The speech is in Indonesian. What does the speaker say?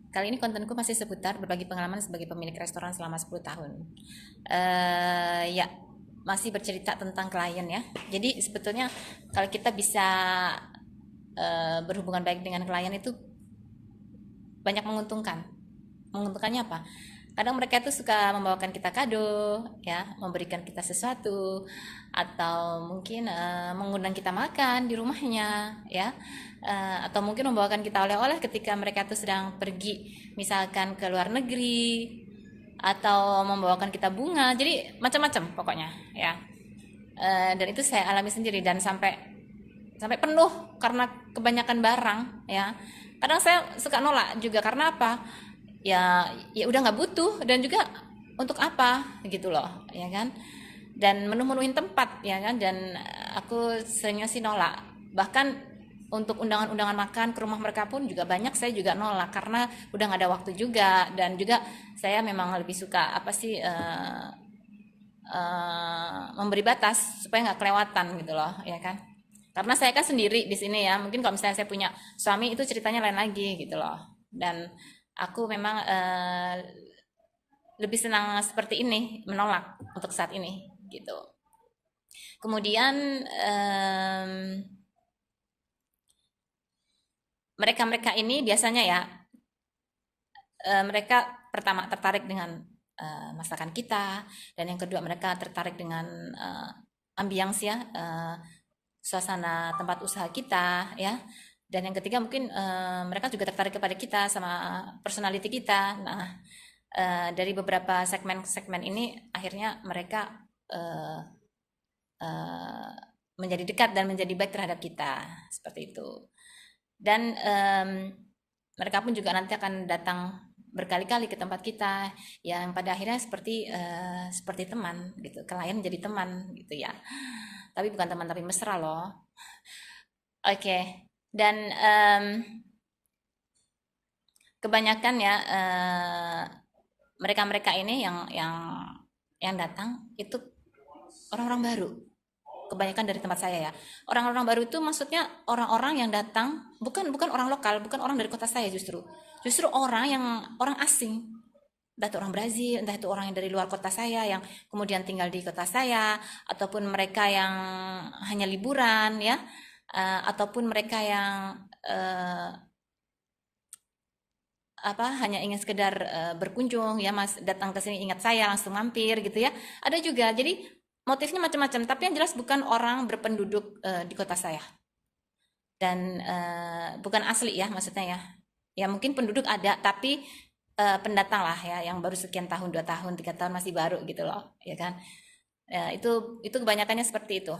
Kali ini kontenku masih seputar berbagi pengalaman sebagai pemilik restoran selama 10 tahun. Ya, masih bercerita tentang klien ya. Jadi sebetulnya kalau kita bisa berhubungan baik dengan klien itu banyak menguntungkan. Menguntungkannya apa? Kadang mereka itu suka membawakan kita kado, ya, memberikan kita sesuatu, atau mungkin mengundang kita makan di rumahnya, ya, atau mungkin membawakan kita oleh-oleh ketika mereka itu sedang pergi, misalkan ke luar negeri, atau membawakan kita bunga, jadi macam-macam pokoknya, ya. Dan itu saya alami sendiri dan sampai sampai penuh karena kebanyakan barang, ya. Kadang saya suka nolak juga karena apa? Ya udah nggak butuh dan juga untuk apa gitu loh, ya kan. Dan menu-menuhin tempat, ya kan. Dan aku seringnya sih nolak, bahkan untuk undangan-undangan makan ke rumah mereka pun juga banyak saya juga nolak karena udah nggak ada waktu juga. Dan juga saya memang lebih suka apa sih, memberi batas supaya nggak kelewatan gitu loh, ya kan. Karena saya kan sendiri di sini ya, mungkin kalau misalnya saya punya suami itu ceritanya lain lagi gitu loh. Dan aku memang lebih senang seperti ini, menolak untuk saat ini gitu. Kemudian mereka-mereka ini biasanya ya, mereka pertama tertarik dengan masakan kita, dan yang kedua mereka tertarik dengan ambience ya, suasana tempat usaha kita ya. Dan yang ketiga mungkin mereka juga tertarik kepada kita sama personality kita. Nah, dari beberapa segmen-segmen ini akhirnya mereka uh, uh, menjadi dekat dan menjadi baik terhadap kita seperti itu. Dan mereka pun juga nanti akan datang berkali-kali ke tempat kita, yang pada akhirnya seperti teman gitu. Klien jadi teman gitu ya, tapi bukan teman tapi mesra loh. Oke. Dan kebanyakan ya mereka-mereka ini yang datang itu orang-orang baru. Kebanyakan dari tempat saya ya. Orang-orang baru itu maksudnya orang-orang yang datang bukan bukan orang lokal, bukan orang dari kota saya justru. Justru orang asing. Entah itu orang Brazil, entah itu orang yang dari luar kota saya yang kemudian tinggal di kota saya, ataupun mereka yang hanya liburan ya, ataupun mereka yang hanya ingin sekedar berkunjung ya, Mas, datang ke sini ingat saya langsung mampir gitu ya. Ada juga. Jadi motifnya macam-macam, tapi yang jelas bukan orang berpenduduk di kota saya. Dan bukan asli ya maksudnya ya. Ya mungkin penduduk ada, tapi pendatang lah ya, yang baru sekian tahun, 2 tahun, 3 tahun masih baru gitu loh, ya kan. Itu kebanyakannya seperti itu.